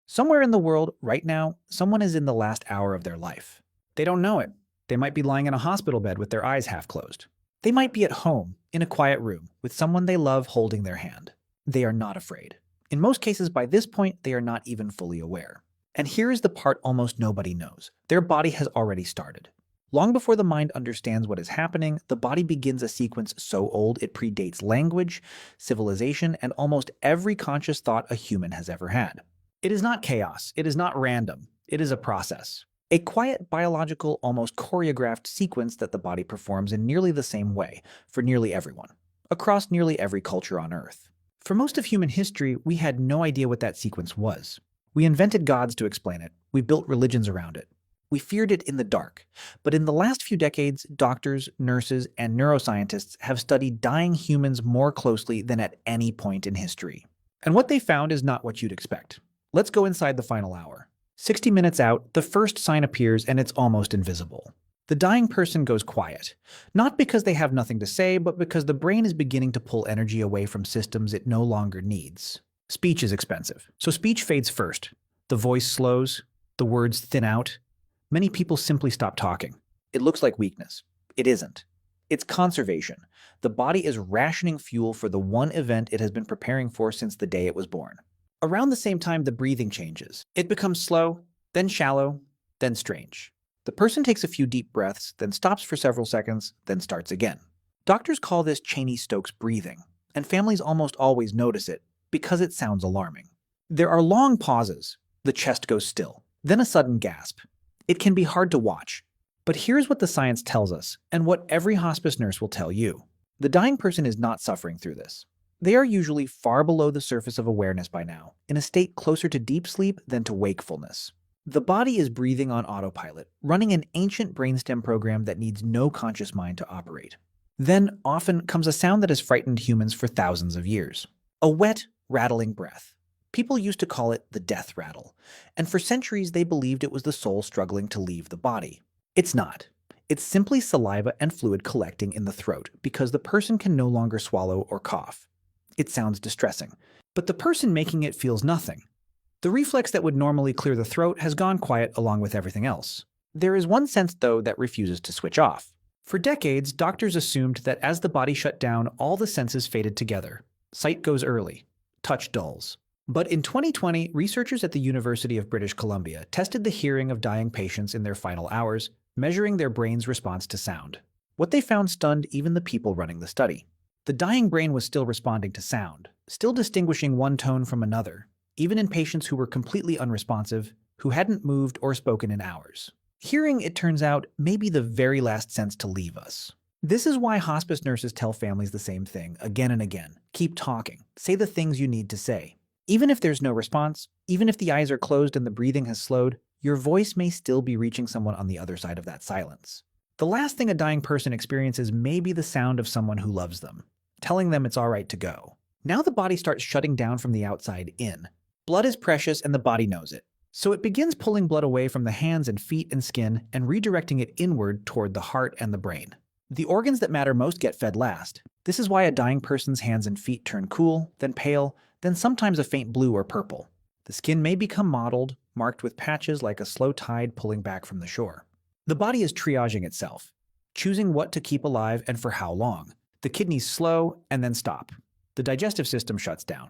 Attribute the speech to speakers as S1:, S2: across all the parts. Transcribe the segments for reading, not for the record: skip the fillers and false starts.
S1: Somewhere in the world, right now, someone is in the last hour of their life. They don't know it. They might be lying in a hospital bed with their eyes half closed. They might be at home, in a quiet room, with someone they love holding their hand. They are not afraid. In most cases, by this point, they are not even fully aware. And here is the part almost nobody knows. Their body has already started. Long before the mind understands what is happening, the body begins a sequence so old it predates language, civilization, and almost every conscious thought a human has ever had. It is not chaos. It is not random. It is a process. A quiet, biological, almost choreographed sequence that the body performs in nearly the same way for nearly everyone, across nearly every culture on Earth. For most of human history, we had no idea what that sequence was. We invented gods to explain it. We built religions around it. We feared it in the dark. But in the last few decades, doctors, nurses, and neuroscientists have studied dying humans more closely than at any point in history. And what they found is not what you'd expect. Let's go inside the final hour. 60 minutes out, the first sign appears and it's almost invisible. The dying person goes quiet, not because they have nothing to say, but because the brain is beginning to pull energy away from systems it no longer needs. Speech is expensive, so speech fades first. The voice slows, the words thin out. Many people simply stop talking. It looks like weakness. It isn't. It's conservation. The body is rationing fuel for the one event it has been preparing for since the day it was born. Around the same time, the breathing changes. It becomes slow, then shallow, then strange. The person takes a few deep breaths, then stops for several seconds, then starts again. Doctors call this Cheney-Stokes breathing, and families almost always notice it because it sounds alarming. There are long pauses. The chest goes still, then a sudden gasp. It can be hard to watch. But here's what the science tells us, and what every hospice nurse will tell you. The dying person is not suffering through this. They are usually far below the surface of awareness by now, in a state closer to deep sleep than to wakefulness. The body is breathing on autopilot, running an ancient brainstem program that needs no conscious mind to operate. Then, often, comes a sound that has frightened humans for thousands of years. A wet, rattling breath. People used to call it the death rattle, and for centuries they believed it was the soul struggling to leave the body. It's not. It's simply saliva and fluid collecting in the throat because the person can no longer swallow or cough. It sounds distressing, but the person making it feels nothing. The reflex that would normally clear the throat has gone quiet along with everything else. There is one sense, though, that refuses to switch off. For decades, doctors assumed that as the body shut down, all the senses faded together. Sight goes early. Touch dulls. But in 2020, researchers at the University of British Columbia tested the hearing of dying patients in their final hours, measuring their brain's response to sound. What they found stunned even the people running the study. The dying brain was still responding to sound, still distinguishing one tone from another, even in patients who were completely unresponsive, who hadn't moved or spoken in hours. Hearing, it turns out, may be the very last sense to leave us. This is why hospice nurses tell families the same thing again and again. Keep talking. Say the things you need to say. Even if there's no response, even if the eyes are closed and the breathing has slowed, your voice may still be reaching someone on the other side of that silence. The last thing a dying person experiences may be the sound of someone who loves them, telling them it's all right to go. Now the body starts shutting down from the outside in. Blood is precious and the body knows it. So it begins pulling blood away from the hands and feet and skin and redirecting it inward toward the heart and the brain. The organs that matter most get fed last. This is why a dying person's hands and feet turn cool, then pale, then sometimes a faint blue or purple. The skin may become mottled, marked with patches like a slow tide pulling back from the shore. The body is triaging itself, choosing what to keep alive and for how long. The kidneys slow and then stop. The digestive system shuts down.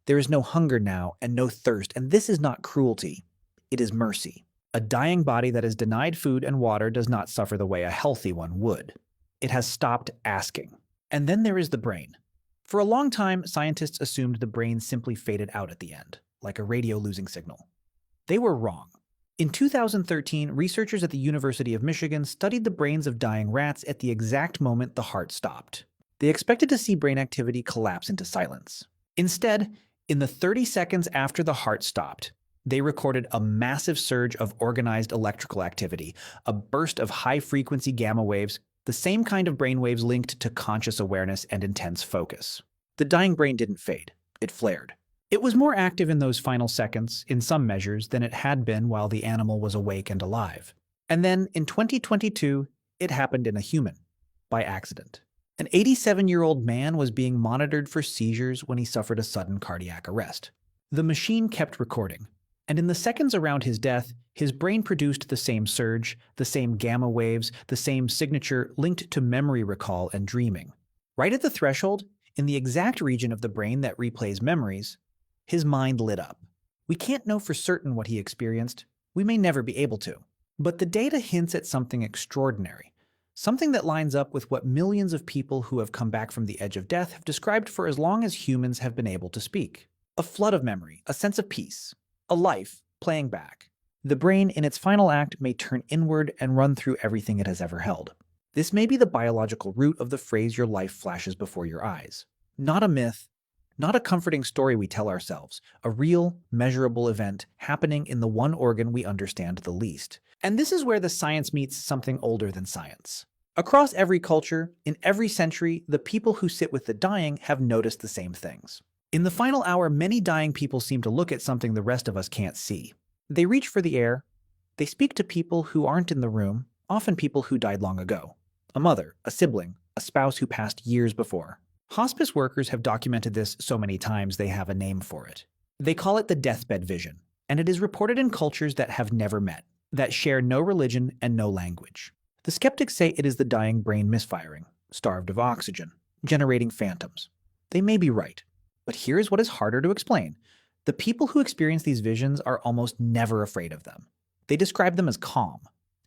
S1: There is no hunger now and no thirst, and this is not cruelty. It is mercy. A dying body that is denied food and water does not suffer the way a healthy one would. It has stopped asking. And then there is the brain. For a long time, scientists assumed the brain simply faded out at the end, like a radio losing signal. They were wrong. In 2013, researchers at the University of Michigan studied the brains of dying rats at the exact moment the heart stopped. They expected to see brain activity collapse into silence. Instead, in the 30 seconds after the heart stopped, they recorded a massive surge of organized electrical activity, a burst of high-frequency gamma waves, the same kind of brain waves linked to conscious awareness and intense focus. The dying brain didn't fade. It flared. It was more active in those final seconds, in some measures, than it had been while the animal was awake and alive. And then, in 2022, it happened in a human, by accident. An 87-year-old man was being monitored for seizures when he suffered a sudden cardiac arrest. The machine kept recording. And in the seconds around his death, his brain produced the same surge, the same gamma waves, the same signature linked to memory recall and dreaming. Right at the threshold, in the exact region of the brain that replays memories, his mind lit up. We can't know for certain what he experienced. We may never be able to. But the data hints at something extraordinary, something that lines up with what millions of people who have come back from the edge of death have described for as long as humans have been able to speak. A flood of memory, a sense of peace, a life playing back. The brain, in its final act, may turn inward and run through everything it has ever held. This may be the biological root of the phrase "your life flashes before your eyes." Not a myth, not a comforting story we tell ourselves, a real, measurable event happening in the one organ we understand the least. And this is where the science meets something older than science. Across every culture, in every century, the people who sit with the dying have noticed the same things. In the final hour, many dying people seem to look at something the rest of us can't see. They reach for the air. They speak to people who aren't in the room, often people who died long ago. A mother, a sibling, a spouse who passed years before. Hospice workers have documented this so many times they have a name for it. They call it the deathbed vision, and it is reported in cultures that have never met, that share no religion and no language. The skeptics say it is the dying brain misfiring, starved of oxygen, generating phantoms. They may be right, but here is what is harder to explain. The people who experience these visions are almost never afraid of them. They describe them as calm,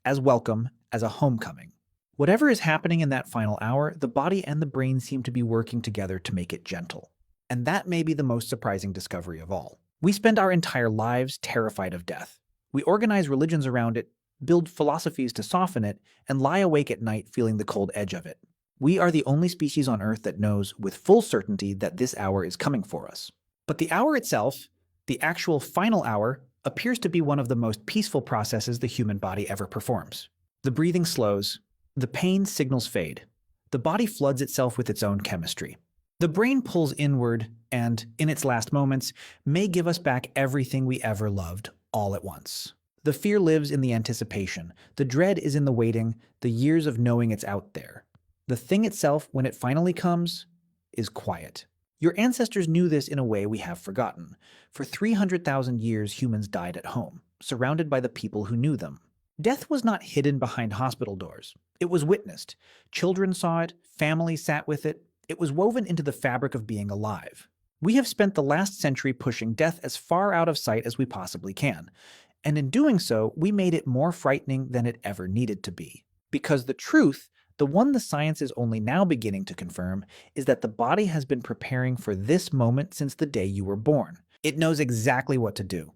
S1: as welcome, as a homecoming. Whatever is happening in that final hour, the body and the brain seem to be working together to make it gentle. And that may be the most surprising discovery of all. We spend our entire lives terrified of death. We organize religions around it, build philosophies to soften it, and lie awake at night feeling the cold edge of it. We are the only species on Earth that knows with full certainty that this hour is coming for us. But the hour itself, the actual final hour, appears to be one of the most peaceful processes the human body ever performs. The breathing slows. The pain signals fade. The body floods itself with its own chemistry. The brain pulls inward and, in its last moments, may give us back everything we ever loved, all at once. The fear lives in the anticipation. The dread is in the waiting, the years of knowing it's out there. The thing itself, when it finally comes, is quiet. Your ancestors knew this in a way we have forgotten. For 300,000 years, humans died at home, surrounded by the people who knew them. Death was not hidden behind hospital doors. It was witnessed. Children saw it, families sat with it. It was woven into the fabric of being alive. We have spent the last century pushing death as far out of sight as we possibly can. And in doing so, we made it more frightening than it ever needed to be. Because the truth, the one the science is only now beginning to confirm, is that the body has been preparing for this moment since the day you were born. It knows exactly what to do.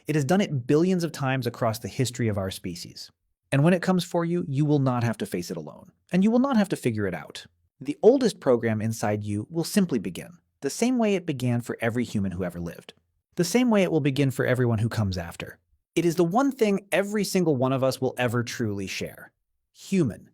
S1: It has done it billions of times across the history of our species. And when it comes for you, you will not have to face it alone. And you will not have to figure it out. The oldest program inside you will simply begin, the same way it began for every human who ever lived. The same way it will begin for everyone who comes after. It is the one thing every single one of us will ever truly share. Human.